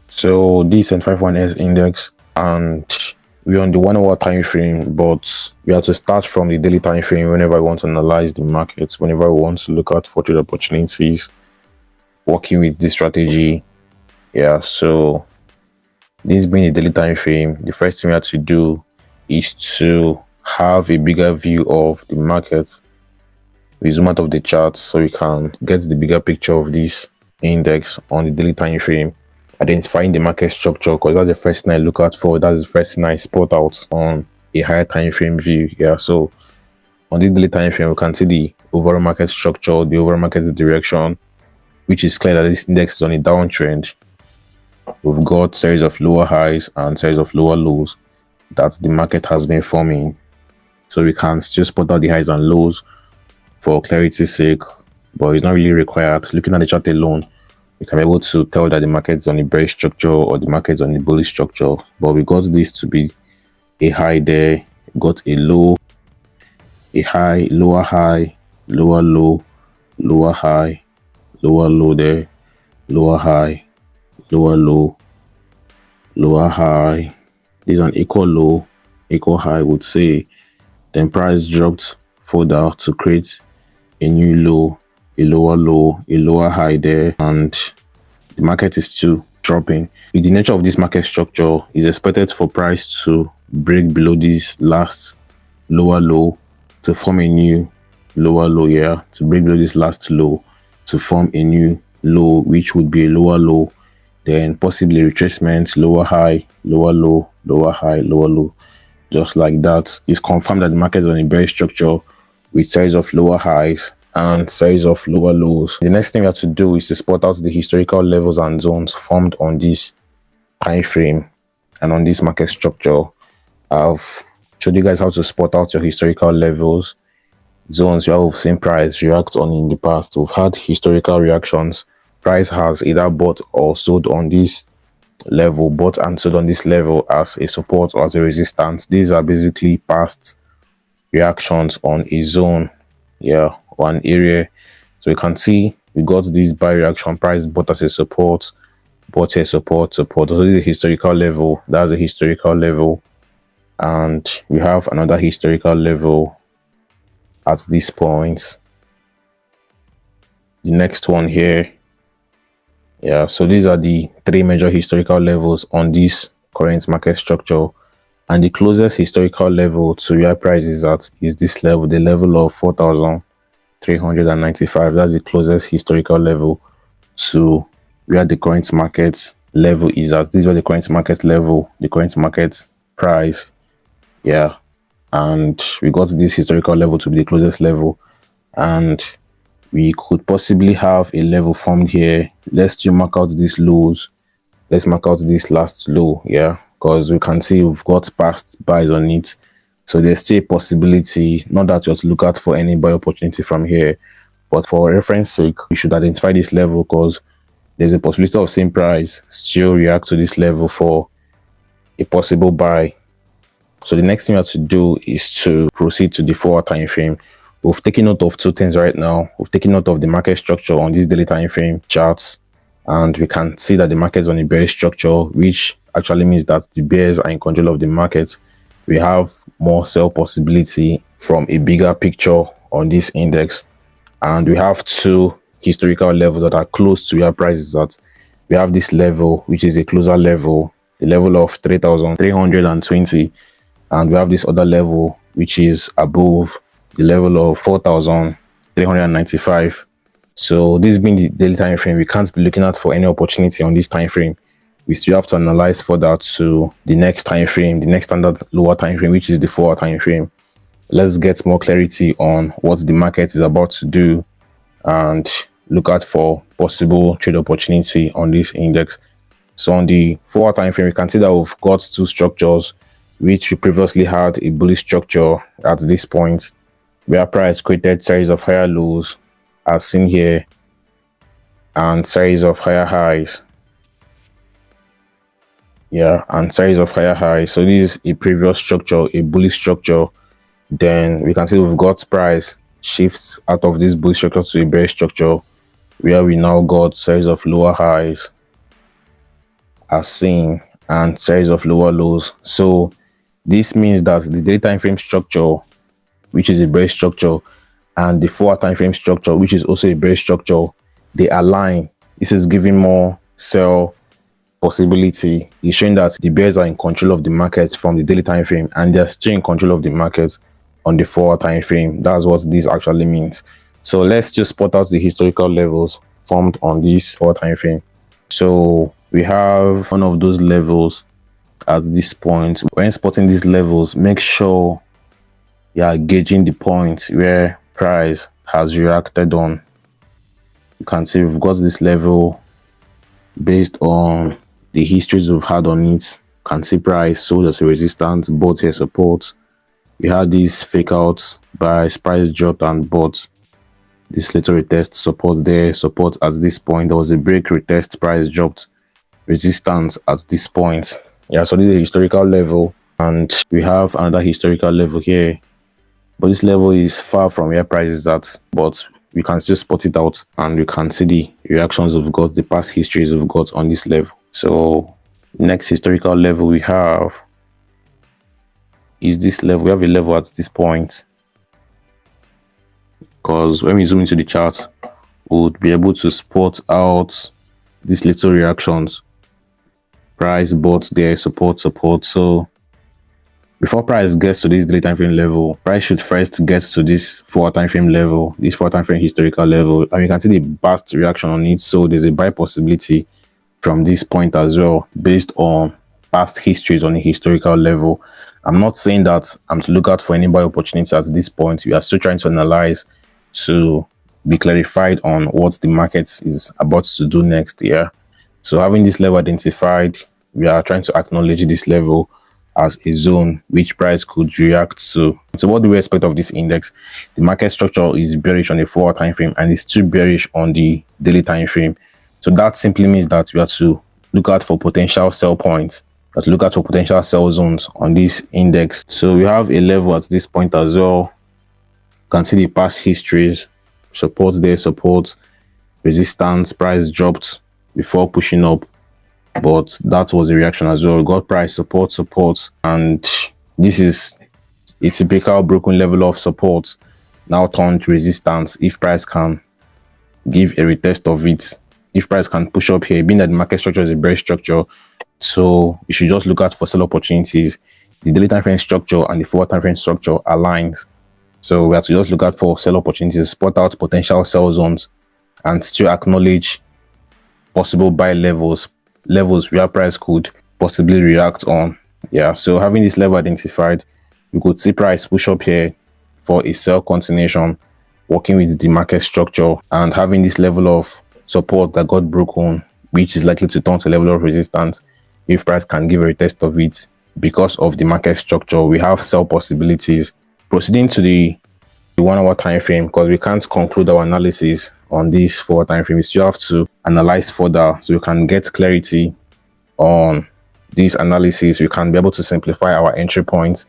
So this and 51S index, and we're on the 1 hour time frame, but we have to start from the daily time frame whenever we want to analyze the markets, whenever we want to look out for trade opportunities, working with this strategy. Yeah, so this being a daily time frame, the first thing we have to do is to have a bigger view of the market. We zoom out of the chart so we can get the bigger picture of this index on the daily time frame, identifying the market structure, because that's the first thing I look out for. That's the first thing I spot out on a higher time frame view. Yeah, so on this daily time frame, we can see the overall market structure, the overall market direction, which is clear that this index is on a downtrend. We've got series of lower highs and series of lower lows that the market has been forming, so we can still spot out the highs and lows for clarity's sake, but it's not really required. Looking at the chart alone, we can be able to tell that the market is on a bearish structure or the market is on a bullish structure. But we got this to be a high there, got a low, a high, lower low, lower high, lower low there, lower high, lower low, lower high. This is an equal low, equal high, would say. Then price dropped further to create a new low, a lower high there, and the market is still dropping. With the nature of this market structure, it's expected for price to break below this last lower low to form a new lower low here, to break below this last low to form a new low, which would be a lower low, then possibly retracement, lower high, lower low, lower high, lower low. Just like that, it's confirmed that the market is on a bearish structure with series of lower highs and series of lower lows. The next thing we have to do is to spot out the historical levels and zones formed on this time frame and on this market structure. I've showed you guys how to spot out your historical levels, zones you have seen price react on in the past. We've had historical reactions. Price has either bought or sold on this level, bought and sold on this level as a support or as a resistance. These are basically past reactions on a zone, yeah, or an area. So you can see we got this buy reaction, price bought as a support, bought a support. So this is a historical level, that's a historical level, and we have another historical level at this point. The next one here, yeah, so these are the three major historical levels on this current market structure, and the closest historical level to where price is at is this level, the level of 4,395. That's the closest historical level to where the current market level is at. This is where the current market level, the current market price, yeah, and we got this historical level to be the closest level, and we could possibly have a level formed here. Let's still mark out these lows. Let's mark out this last low, yeah, because we can see we've got past buys on it. So there's still a possibility, not that you have to look out for any buy opportunity from here, but for reference sake, we should identify this level because there's a possibility of same price still react to this level for a possible buy. So the next thing we have to do is to proceed to the 4 hour time frame. We've taken note of two things right now. We've taken note of the market structure on this daily time frame charts, and we can see that the market is on a bearish structure, which actually means that the bears are in control of the market. We have more sell possibility from a bigger picture on this index, and we have two historical levels that are close to where price is at. We have this level, which is a closer level, the level of 3,320, and we have this other level which is above the level of 4,395. So this being the daily time frame, we can't be looking out for any opportunity on this time frame. We still have to analyze further to the next time frame, the next standard lower time frame, which is the 4 hour time frame. Let's get more clarity on what the market is about to do and look out for possible trade opportunity on this index. So on the 4 hour time frame, we can see that we've got two structures, which we previously had a bullish structure at this point, where price created series of higher lows as seen here and series of higher highs, yeah, and series of higher highs. So this is a previous structure, a bullish structure. Then we can see we've got price shifts out of this bullish structure to a bearish structure, where we now got series of lower highs are seen and series of lower lows. So this means that the daily time frame structure, which is a bearish structure, and the 4-hour time frame structure, which is also a bearish structure, they align. This is giving more sell possibility. It's showing that the bears are in control of the market from the daily time frame, and they're still in control of the market on the 4-hour time frame. That's what this actually means. So let's just spot out the historical levels formed on this 4-hour time frame. So we have one of those levels at this point. When spotting these levels, make sure you are gauging the point where price has reacted on. You can see we've got this level based on the histories we've had on it. You can see price sold as a resistance, bought here support. We had these fake outs, buys, price dropped and bought. This little retest, support there, support at this point. There was a break, retest, price dropped, resistance at this point. Yeah, so this is a historical level, and we have another historical level here, but this level is far from where price is at, but we can still spot it out, and we can see the reactions we've got, the past histories we've got on this level. So next historical level we have is this level. We have a level at this point, because when we zoom into the chart, we'll be able to spot out these little reactions. Price bought there, support. So before price gets to this daily time frame level, price should first get to this 4-hour time frame level, this 4-hour time frame historical level, and you can see the burst reaction on it. So there's a buy possibility from this point as well, based on past histories on a historical level. I'm not saying that I'm to look out for any buy opportunity at this point. We are still trying to analyze to be clarified on what the market is about to do next year. So having this level identified, we are trying to acknowledge this level as a zone which price could react to. So what do we expect of this index? The market structure is bearish on the 4-hour time frame, and it's still bearish on the daily time frame. So that simply means that we have to look out for potential sell points, we have to look out for potential sell zones on this index. So we have a level at this point as well. You can see the past histories, support there, support, resistance, price dropped before pushing up, but that was a reaction as well. We got price support, and this is a typical broken level of support now turned to resistance. If price can give a retest of it, if price can push up here, being that the market structure is a bearish structure, so you should just look out for sell opportunities. The daily time frame structure and the 4-hour time frame structure aligns, so we have to just look out for sell opportunities, spot out potential sell zones, and still acknowledge possible buy levels where price could possibly react on. Yeah, so having this level identified, we could see price push up here for a sell continuation, working with the market structure, and having this level of support that got broken, which is likely to turn to a level of resistance if price can give a retest of it. Because of the market structure, we have sell possibilities. Proceeding to the 1-hour time frame, because we can't conclude our analysis on this 4-hour time frame. We still have to analyze further so we can get clarity on this analysis. We can be able to simplify our entry points.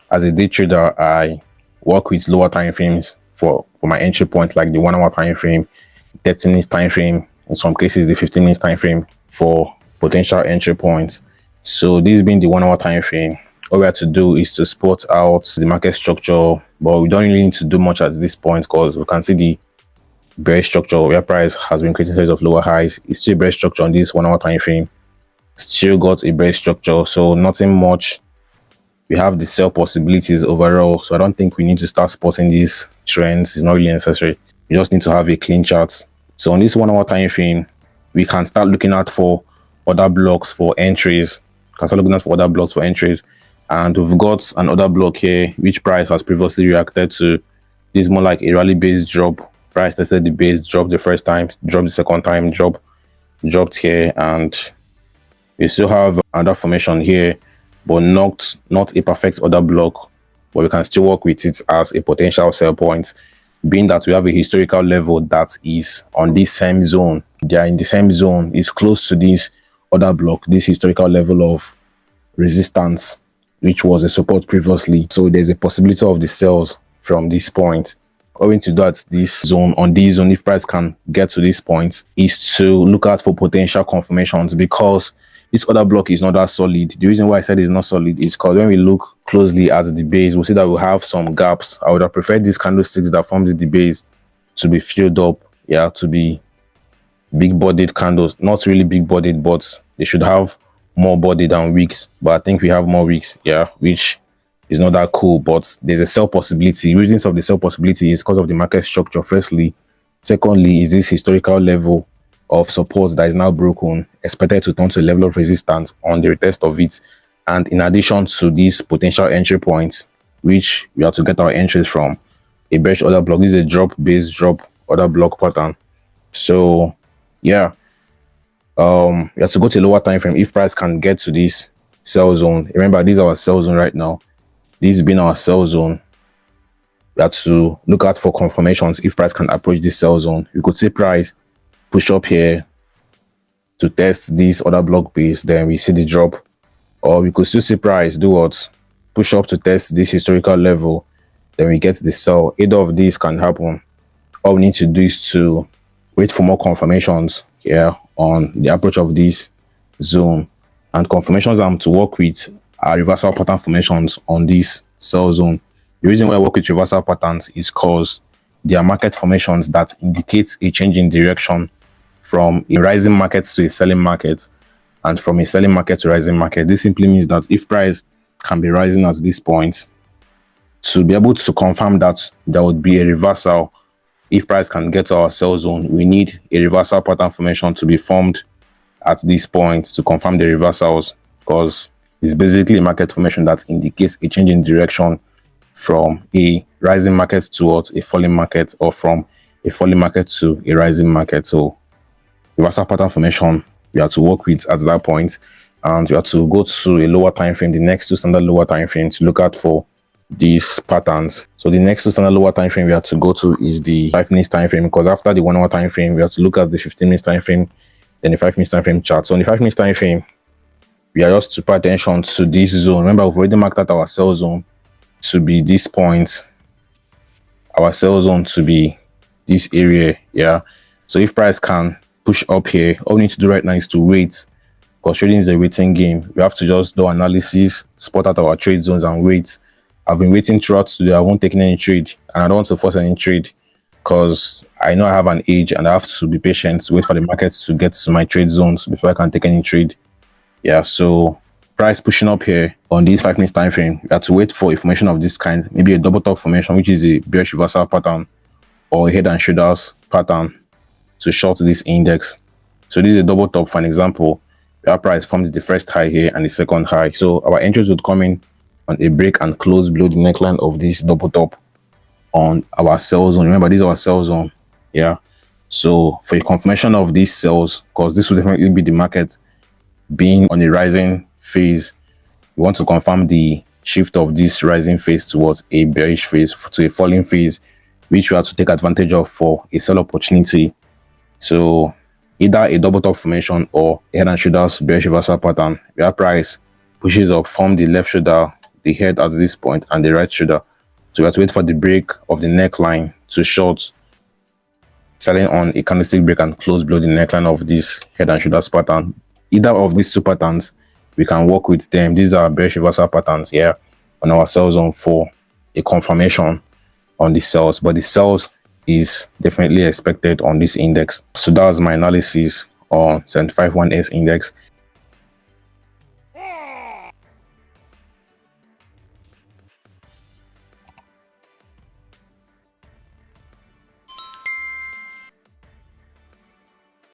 As a day trader, I work with lower time frames for my entry point, like the 1-hour time frame, 30 minutes time frame, in some cases the 15 minutes time frame for potential entry points. So this being the 1-hour time frame, all we have to do is to spot out the market structure, but we don't really need to do much at this point, because we can see the bearish structure where price has been creating series of lower highs. It's still a bearish structure on this 1-hour time frame, still got a bearish structure, so nothing much. We have the sell possibilities overall, so I don't think we need to start spotting these trends. It's not really necessary. We just need to have a clean chart. So on this 1-hour time frame, we can start looking out for other blocks for entries. And we've got an order block here which price has previously reacted to. This is more like a rally based drop. Price tested the base, dropped the first time, dropped the second time, dropped here, and we still have another formation here, but not a perfect order block, but we can still work with it as a potential sell point, being that we have a historical level that is on this same zone. They are in the same zone. It's close to this order block, this historical level of resistance, which was a support previously. So there's a possibility of the sells from this point. Owing to that, this zone, if price can get to this point, is to look out for potential confirmations, because this other block is not that solid. The reason why I said it's not solid is because when we look closely at the base, we'll see that we have some gaps. I would have preferred these candlesticks that forms the base to be filled up, yeah, to be big bodied candles. Not really big bodied, but they should have more body than wicks. But I think we have more wicks, yeah, which is not that cool. But there's a sell possibility. Reasons of the sell possibility is because of the market structure, firstly. Secondly, is this historical level of support that is now broken, expected to turn to a level of resistance on the retest of it. And in addition to these potential entry points, which we have to get our entries from, a bearish order block. This is a drop base drop order block pattern. So yeah, you have to go to a lower time frame if price can get to this sell zone. Remember, this is our sell zone right now. This has been our sell zone. We have to look out for confirmations if price can approach this sell zone. You could see price push up here to test this other block base, then we see the drop. Or we could still see price do what? Push up to test this historical level, then we get the sell. Either of these can happen. All we need to do is to wait for more confirmations here on the approach of this zone. And confirmations I'm to work with are reversal pattern formations on this sell zone. The reason why I work with reversal patterns is because they are market formations that indicate a change in direction from a rising market to a selling market, and from a selling market to rising market. This simply means that if price can be rising at this point, to be able to confirm that there would be a reversal, if price can get to our sell zone, we need a reversal pattern formation to be formed at this point to confirm the reversals, because it's basically a market formation that indicates a change in direction from a rising market towards a falling market, or from a falling market to a rising market. So reversal pattern formation we have to work with at that point, and we have to go to a lower time frame, the next two standard lower time frame, to look out for these patterns. So the next two standard lower time frame we have to go to is the 5 minutes time frame, because after the 1 hour time frame we have to look at the 15 minutes time frame, then the 5 minutes time frame chart. So on the 5 minutes time frame, we are just to pay attention to this zone. Remember, we've already marked out our sell zone to be this point, our sell zone to be this area, yeah. So if price can push up here, all we need to do right now is to wait, because trading is a waiting game. We have to just do analysis, spot out our trade zones and wait. I've been waiting throughout today. I won't take any trade, and I don't want to force any trade because I know I have an age and I have to be patient to wait for the market to get to my trade zones before I can take any trade. Yeah, so price pushing up here on this 5 minutes time frame, we have to wait for a formation of this kind, maybe a double top formation, which is a bearish reversal pattern, or a head and shoulders pattern to short this index. So this is a double top. For an example, our price forms the first high here and the second high. So our entries would come in on a break and close below the neckline of this double top on our sell zone. Remember, this is our sell zone. Yeah. So for a confirmation of these sells, because this will definitely be the market being on the rising phase, we want to confirm the shift of this rising phase towards a bearish phase to a falling phase, which we have to take advantage of for a sell opportunity. So either a double top formation or a head and shoulders bearish reversal pattern, where price pushes up, form the left shoulder, the head at this point, and the right shoulder. So we have to wait for the break of the neckline to short, selling on a candlestick break and close below the neckline of this head and shoulders pattern. Either of these two patterns, we can work with them. These are bearish reversal patterns here on our sell zone for a confirmation on the sells, but the sells is definitely expected on this index. So that was my analysis on 751S index.